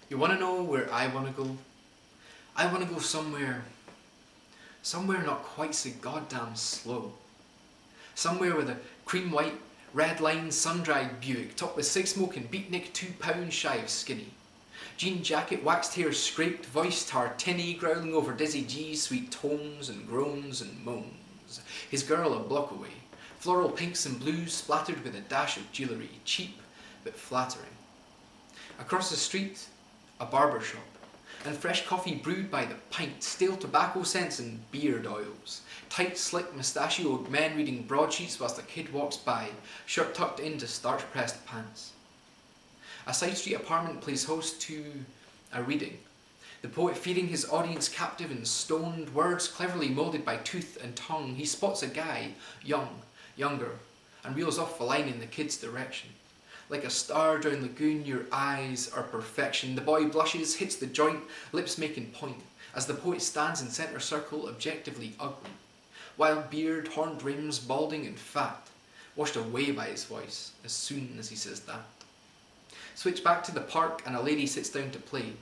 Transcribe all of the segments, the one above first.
You want to know where I want to go? I want to go somewhere not quite so goddamn slow. Somewhere with a cream white, red line, sun-dried Buick, topped with six smoking beatnik, 2 pounds shy of skinny. Jean jacket, waxed hair scraped, voice tar tinny, growling over Dizzy G's sweet tones and groans and moans. His girl a block away, floral pinks and blues splattered with a dash of jewellery, cheap but flattering. Across the street, a barber shop, and fresh coffee brewed by the pint, stale tobacco scents and beard oils. Tight, slick, mustachioed men reading broadsheets whilst a kid walks by, shirt tucked into starch-pressed pants. A side street apartment plays host to a reading, the poet feeding his audience captive in stoned words cleverly moulded by tooth and tongue. He spots a guy, younger, and reels off a line in the kid's direction. Like a star down lagoon, your eyes are perfection. The boy blushes, hits the joint, lips making point, as the poet stands in centre circle, objectively ugly. Wild beard, horned rims, balding and fat, washed away by his voice as soon as he says that. Switch back to the park and a lady sits down to play.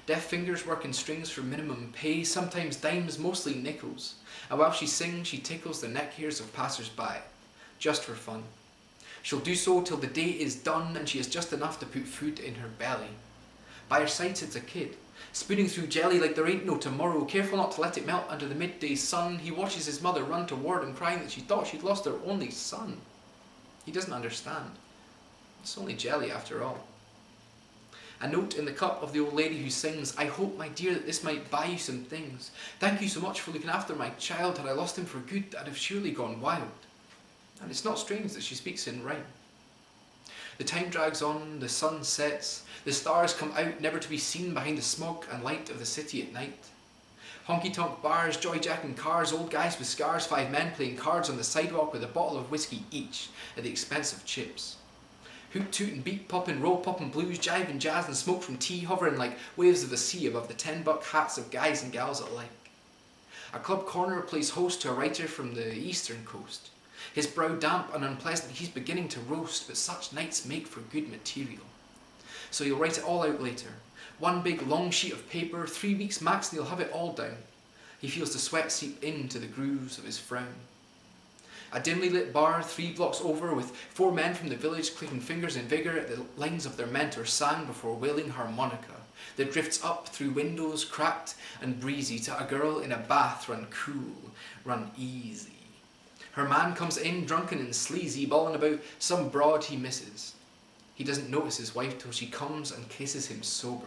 Deft fingers working strings for minimum pay, sometimes dimes, mostly nickels. And while she sings, she tickles the neck hairs of passers-by, just for fun. She'll do so till the day is done and she has just enough to put food in her belly. By her side sits a kid, spooning through jelly like there ain't no tomorrow, careful not to let it melt under the midday sun. He watches his mother run toward him, crying that she thought she'd lost her only son. He doesn't understand. It's only jelly after all. A note in the cup of the old lady who sings, I hope, my dear, that this might buy you some things. Thank you so much for looking after my child. Had I lost him for good, I'd have surely gone wild. And it's not strange that she speaks in rhyme. The time drags on, the sun sets, the stars come out, never to be seen behind the smoke and light of the city at night. Honky-tonk bars, joy-jacking cars, old guys with scars, 5 men playing cards on the sidewalk with a bottle of whiskey each at the expense of chips. Hoot toot and beat poppin', roll poppin' blues, jive and jazz and smoke from tea hovering like waves of the sea above the $10 hats of guys and gals alike. A club corner plays host to a writer from the eastern coast. His brow damp and unpleasant, he's beginning to roast, but such nights make for good material. So he'll write it all out later. One big long sheet of paper, 3 weeks max and he'll have it all down. He feels the sweat seep into the grooves of his frown. A dimly lit bar 3 blocks over with 4 men from the village clicking fingers in vigour at the lines of their mentor sang before wailing harmonica that drifts up through windows cracked and breezy to a girl in a bath run cool, run easy. Her man comes in drunken and sleazy, bawling about some broad he misses. He doesn't notice his wife till she comes and kisses him sober.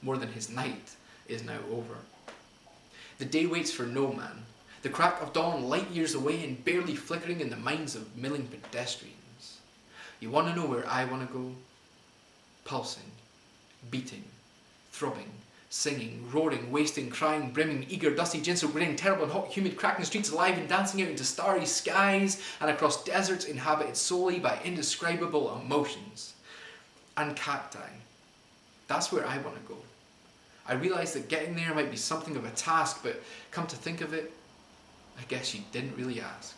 More than his night is now over. The day waits for no man. The crack of dawn light years away and barely flickering in the minds of milling pedestrians. You want to know where I want to go? Pulsing, beating, throbbing, singing, roaring, wasting, crying, brimming, eager, dusty, ginsel grinning, terrible and hot, humid, cracking streets alive and dancing out into starry skies and across deserts inhabited solely by indescribable emotions. And cacti. That's where I want to go. I realise that getting there might be something of a task, but come to think of it, I guess you didn't really ask.